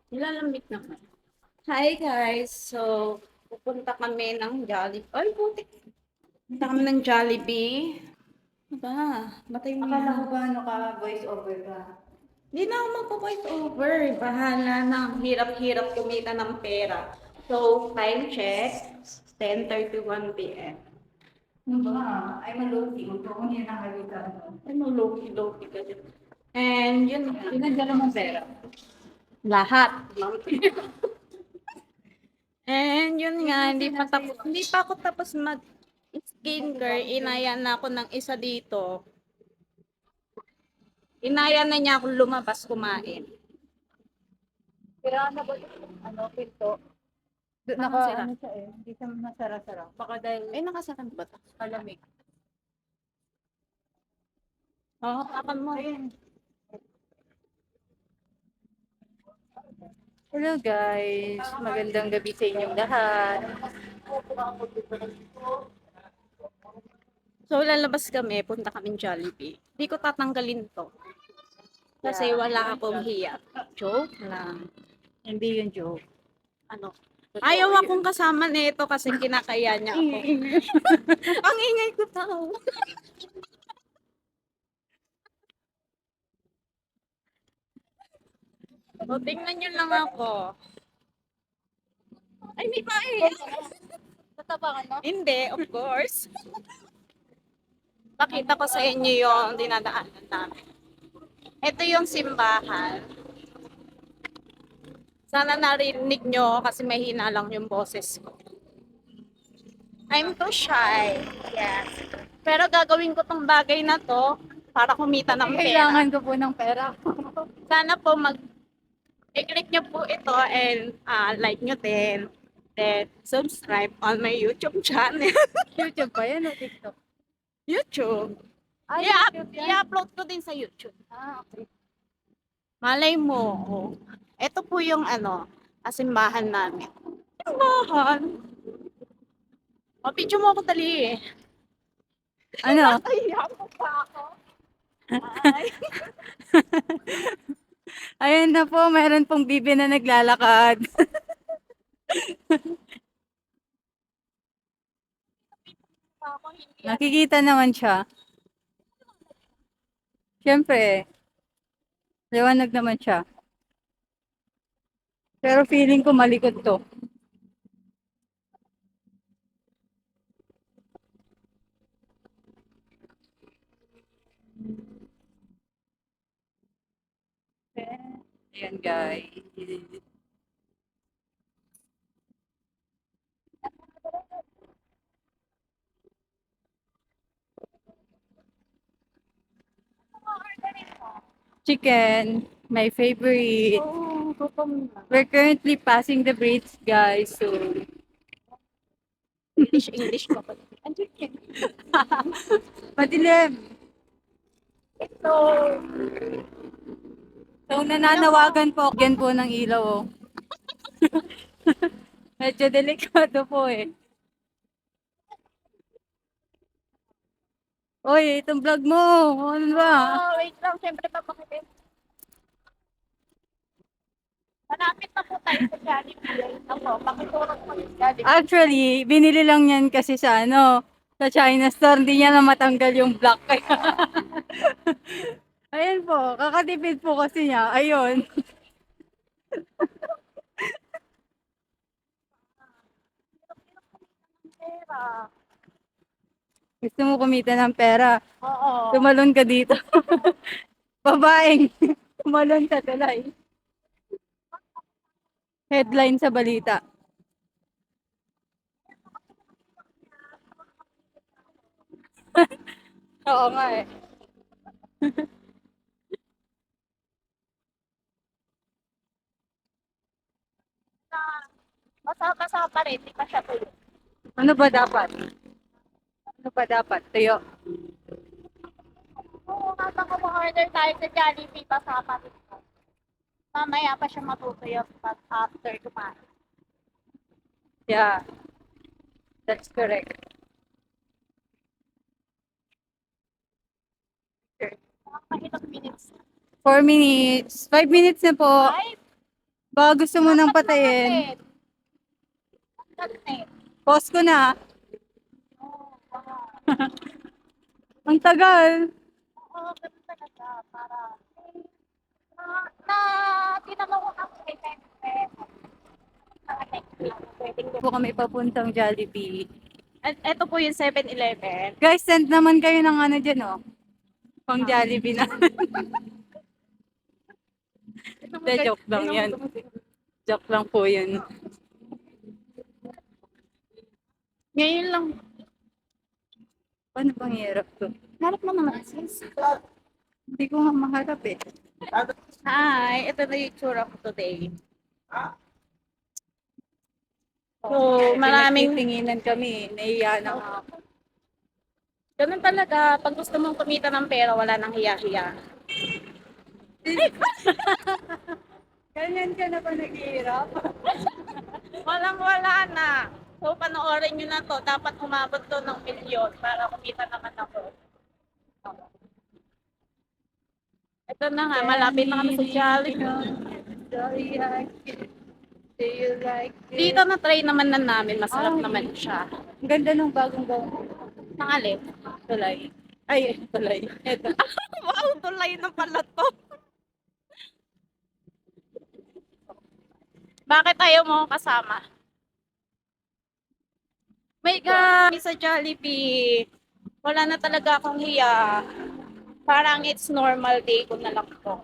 Nilalambit naman. Hi guys! So, pupunta kami ng Jollibee. Ay, putik! Pupunta kami ng Jollibee. Aba, batay mo Akala yan. ko ba ano ka, voice over ka? Hindi na ako magpo-voice over. Bahala na. Hirap-hirap kumita ng pera. So, time check. 10:31 p.m. Ano ba? Ay, maluti. Ito ko niya nakakita. Ano, low-key ka dyan. And yun, Pinagdala mong pera. lahat. And yun nga, hindi pa ako tapos mag skincare. Inaya na ako ng isa dito. Inaya na niya akong lumabas kumain. Kaya na ba ano, pinto? Parang sira. Ano siya eh. Hindi siya masara-sara. Baka dahil Ay, nakasarap ba ito? malamig. Oo, akan mo. Ayun. Hello guys. Magandang gabi sa inyong lahat. So, lalabas kami, punta kami Jollibee. Hindi ko tatanggalin to. Kasi Yeah. wala akong hiya. Joke lang. Hindi yung joke. Ano? Ayaw akong kasama nito kasi kinakaya niya ako. Ang ingay ko tao. O, tingnan nyo lang ako. Ay, may pae. Tatapakan mo? Hindi, of course. Pakita ko sa inyo yung dinadaanan namin. Ito yung simbahan. Sana narinig nyo kasi mahina lang yung boses ko. I'm too shy. Yes. Pero gagawin ko tong bagay na to para kumita ng pera. Kailangan ko po ng pera. Sana po i-click nyo po ito and like nyo din. Then subscribe on my YouTube channel. YouTube pa yan o TikTok? YouTube. Ay, YouTube yan? I-upload ko din sa YouTube. Ah, okay. Malay mo. Oh. Ito po yung simbahan namin. Simbahan? O, picture mo ako dali eh. Ano? Nahiya mo pa ako. Ay. Ayun na po, meron pong bibi na naglalakad. Ako, hindi Nakikita naman siya. Siyempre, liwanag naman siya. Pero feeling ko malikot to. Ayan guys. Chicken, my favorite. Oh, gutom na. We're currently passing the bridge, guys. So, English pa pala. madilim. Ito. So, nananawagan po. Yan po ng ilaw, oh. Medyo delikado po eh. Oy, itong vlog mo. Ano ba? Oh, wait lang. Siyempre papakitin. Malapit na po tayo sa Jollibee. Ako, pakituro ko sa Jollibee. Actually, binili lang yan kasi sa sa China store. Hindi niya na matanggal yung block. Kaya, ayan po, kakatipid po kasi niya. Ayun. Pera. Gusto mo kumita ng pera. Oo. Tumalon ka dito. Babaeng, tumalon sa tulay. Headline sa balita. Oo nga eh. Basa-basa pa rin. Di pa siya tuloy. Ano ba dapat? Ano ba dapat? Tuyo. Oo, habang order tayo sa Jollibee, basa pa rin. Mamaya pa siya matutuyo pag after kumain. Yeah, that's correct. Mga ilang minutes. 4 minutes. 5 minutes na po. Ay, Baka gusto mo nang patayin. Pause ko na. Ang tagal. Oo, ganun talaga. Para, na, tinanong ko ako kay Pepe. Pwedeng Po kami papuntang Jollibee. ito po yung 7-Eleven. Guys, send naman kayo ng ano dyan, oh. Pang Jollibee na. De, joke lang yan. Joke lang po yun. Ngayon lang. Paano bang hirap to? Harap mo naman, sis. Hindi ko nga maharap eh. Hi, ito na yung tsura ko today. So, maraming, Pinagtitinginan kami. Naiya na nga ako. ganun talaga, pag gusto mong kumita ng pera, wala nang hiya-hiya. Ganyan ka na ba naghihirap? Walang-wala na. So, panoorin nyo na to. Dapat umabot to ng milyon para kumita naman ako. Ito na nga, malapit na kami sa Jollibee. Do you like it? Dito na try naman na namin, masarap naman siya. Ang ganda ng bagong baon. Ang alin? Tulay. Ay, tulay. Ito. Wow, tulay na pala to. Bakit ayaw mo kasama? May kami sa Jollibee. Wala na talaga akong hiya. Parang it's normal day ko na lang to.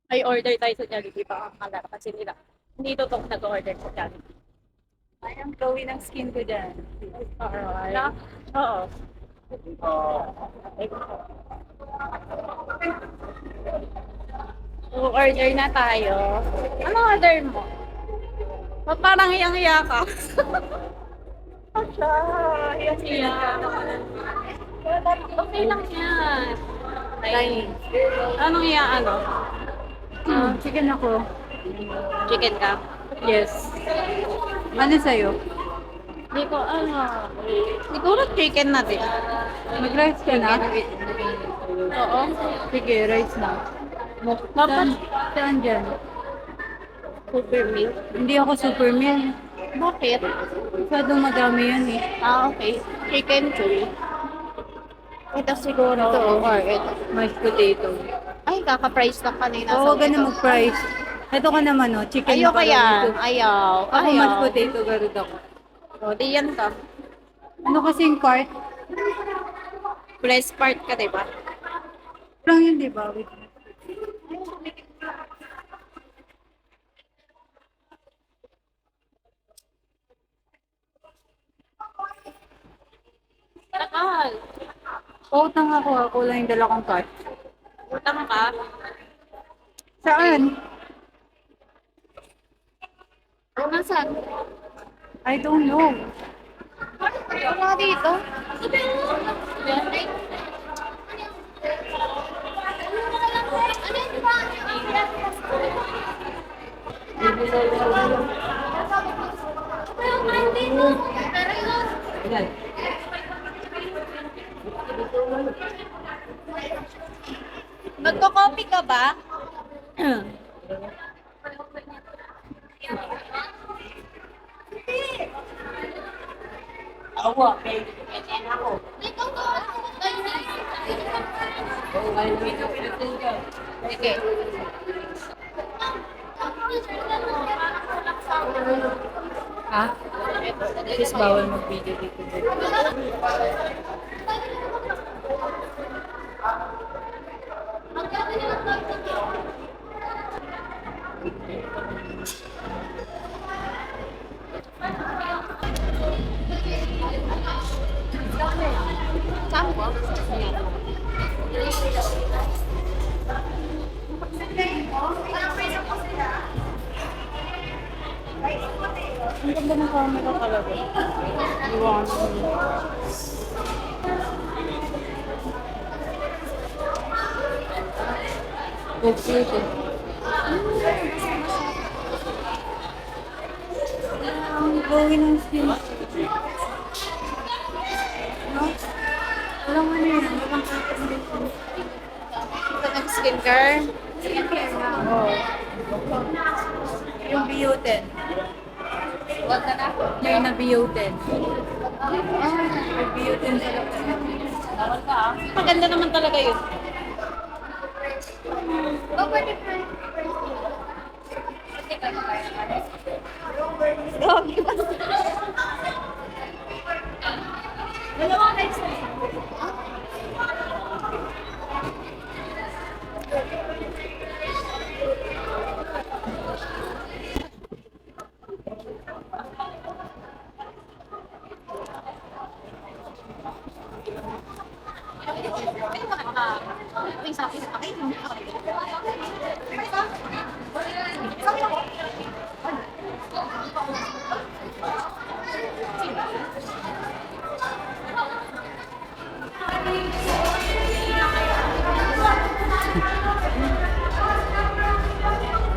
Ay, order tayo sa Jollibee. Baka akala kasi nila. Hindi totoo nag-order sa Jollibee. Ay, ang glowy ng skin ko dyan. Alright. Oo. So, order na tayo. Ano order mo? Ba't parang hiyang-hiya ka? Asya, hiyang-hiya. Okay lang yan. Dining. Anong hiya, ano? Chicken ako. Chicken ka? Yes. Ano sa'yo? Hindi ko, siguro chicken na din. Mag-rice ka na? Oo. Sige, rice na. Dapat Saan dyan? super meal. Hindi ako super meal. Bakit? Masyadong madami yan eh. Okay. Chicken curry. Ito siguro. Ito, oh. Or ito. Mashed potato. Ay, kaka-price lang kanina. Oo, So, ka na ito. mag-price. Ito ka naman, oh. Chicken Ayaw na kaya. ito. Ayaw. Ako Ayaw. mashed potato, garud ako. O, di yan ka. Ano kasing part? Breast part ka, diba? Lang yun, di ba? Wait. Tagal. Utang ako. Ako lang yung dala kong card. Utang ka. Saan? Nasaan? I don't know. Wala dito. Nagko-copy ka ba? Sige. Ha? Please bawal mag-video dito. Saan mo? Ang ganda ng camera talaga. Iwanan mo. Okay, okay. Ang gawin ng skin. No? Walang ano yun. Ito nag-skincare. Oo. Yung biotin. Huwag ka na. Yung na biotin. Yung biotin sa loob. Maganda naman talaga yun.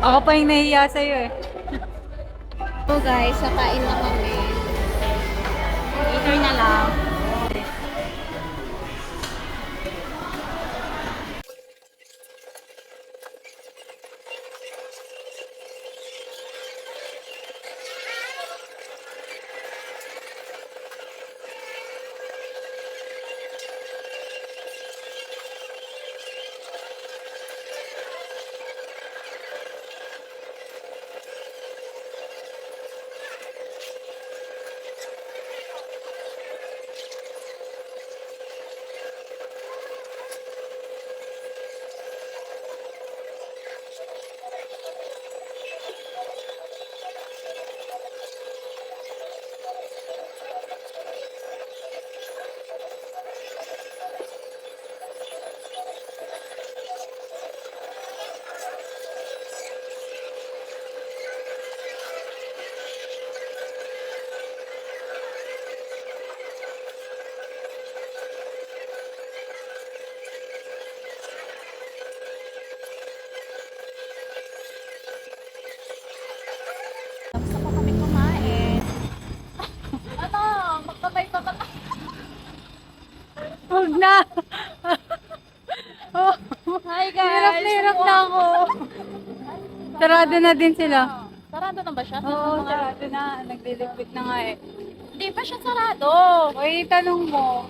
Ako pa yung nahiya sa'yo eh. So guys, nakain na kami. Later na lang. Gusto ko kami kumain. Ano? Magkabay pa ba? Huwag na! Oh, Hi guys! hirap na hirap na ako. Sarado na din sila. Sarado na ba siya? Oo, sarado na. Nagliligpit na nga eh. Hindi pa siya sarado. Uy, tanong mo.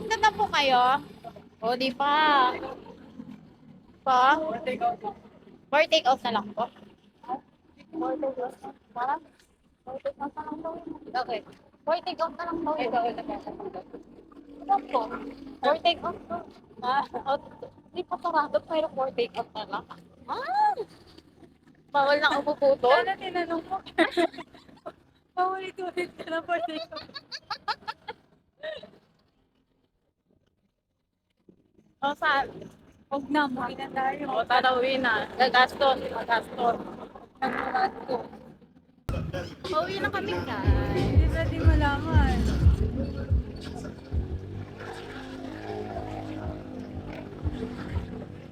Ganda po kayo? O, di pa. Pa? For take out na lang po. For take out. Parang? For take out na lang daw. Okay. For take out na lang daw. Ito, ano po? For take out po. Di pa sarado pero for take out na lang. Ah! Bawal na ako puputol. Sana tinanong mo. Paulit-ulit ka na pa dito. O, saan? Huwag na, muwi na tayo. O, tarawin na. Gagastos. Gagastos. Nagmamasko. Pauwi na kami ka. Hindi pwede malaman.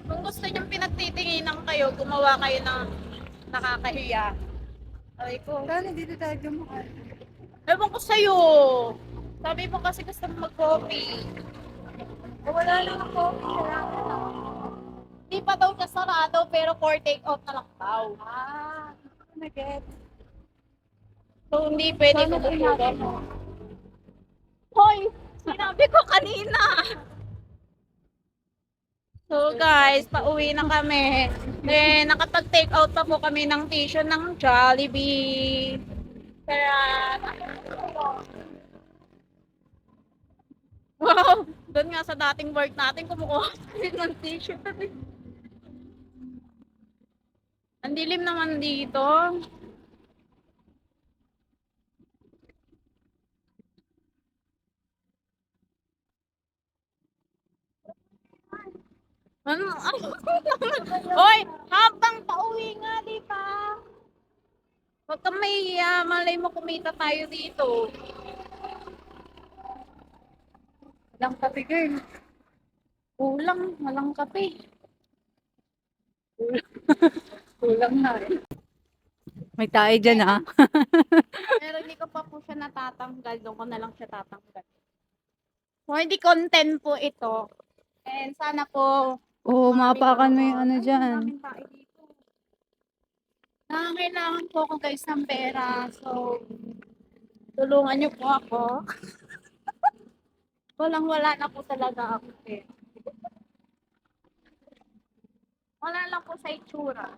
Kung gusto niyong pinagtitinginan kayo, gumawa kayo ng nakakahiya. Ay ko. Sana dito tayo dumaan. Ewan ko sa'yo. Sabi mo kasi gusto mo mag-coffee. Wala lang ako. Kailangan na. Di pa daw siya sarado pero for take out na lang daw. Nag-get. So hindi pwede ko bubulon. Hoy! Sinabi ko kanina! So guys, pauwi na kami. Then, nakapag-take out pa po kami ng tissue ng Jollibee. Kaya, wow! Doon nga sa dating work natin, kumukuha kami ng tissue. Ang dilim naman dito. Ano? Hoy! Habang pauwi nga, di ba? Huwag kang mahihiya. Malay mo kumita tayo dito. Walang kape, girl. Kulang. Walang kape. Kulang na eh. May tayo dyan ah. Pero hindi ko pa po siya natatanggal. Doon ko na lang siya tatanggal. For the content po ito. And sana po Oo, maraming mapakan mo yung manood. ano Ay, dyan. maraming tayo dito. Nangangailangan po ako guys ng pera. So, tulungan niyo po ako. Walang-wala na po talaga ako eh. Wala lang po sa itsura.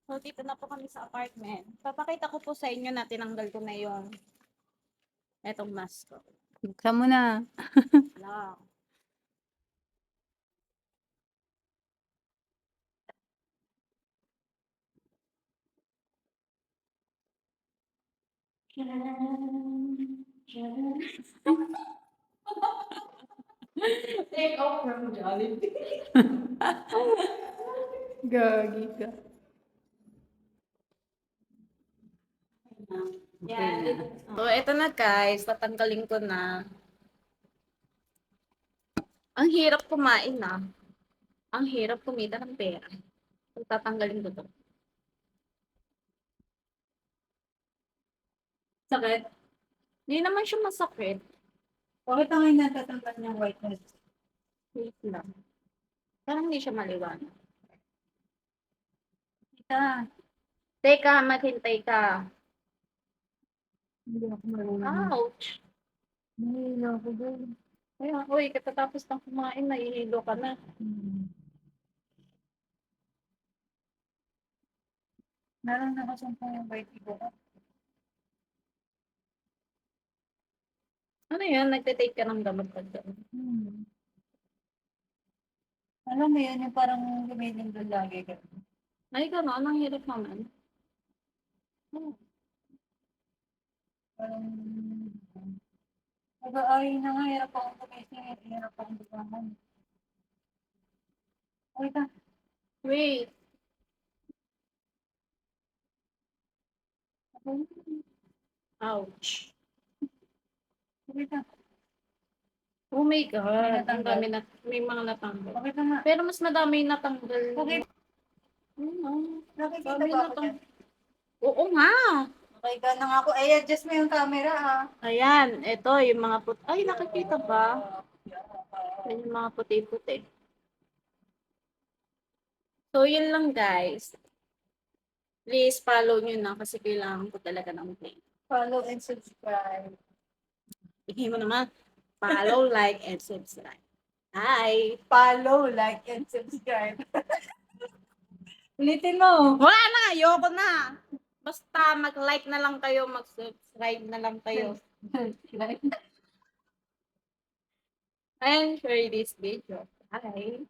So, dito na po kami sa apartment. Papakita ko po sa inyo na tinanggal ko na yung etong mask ko. Buksan mo na. Lang. Take off from Jollibee. Gagi ka. Yan. So, eto na guys. Tatanggalin ko na. Ang hirap kumain na. Ang hirap kumita ng pera. So, tatanggalin ko to. Sakit. Hindi naman siya masakit. Bakit ang natatanggal ng whiteness? Wait lang. Parang hindi siya maliwanag. Kita. Teka, maghintay ka. Hindi ako marunong. Ouch! Nahihilo ako doon. Kaya, uy, katatapos ng kumain, nahihilo ka na. Meron na kasi yung vertigo. Ano yun? Nagtitake ka ng gamot pag doon. Alam mo yun, yung parang lumilindol lagi ka. Ay, gano'n. Ang hirap naman. Parang, ay, nangahirap akong kumising, hirap akong bumangon. Wait ah. Wait. Ouch. Wait ah. Oh my God. Ang natanggal? dami na, may mga natanggal. Bakit nga? Pero mas madami yung natanggal. Bakit? Ano? Nakikita Sabi ba na ako tang... dyan? Oo nga. Okay ka na nga ako. Ay, adjust mo yung camera ha. Ayan. Ito, yung mga puti. Ay, nakikita ba? Yan yung mga puti-puti. So, yun lang guys. Please follow nyo na kasi kailangan ko talaga ng play. Follow and subscribe. Bigay mo naman. Follow, like, and subscribe. Hi! Follow, like, and subscribe. Ulitin mo. Wala na! Ayoko na! Basta mag-like na lang kayo, mag-subscribe na lang kayo. And share this video. Bye!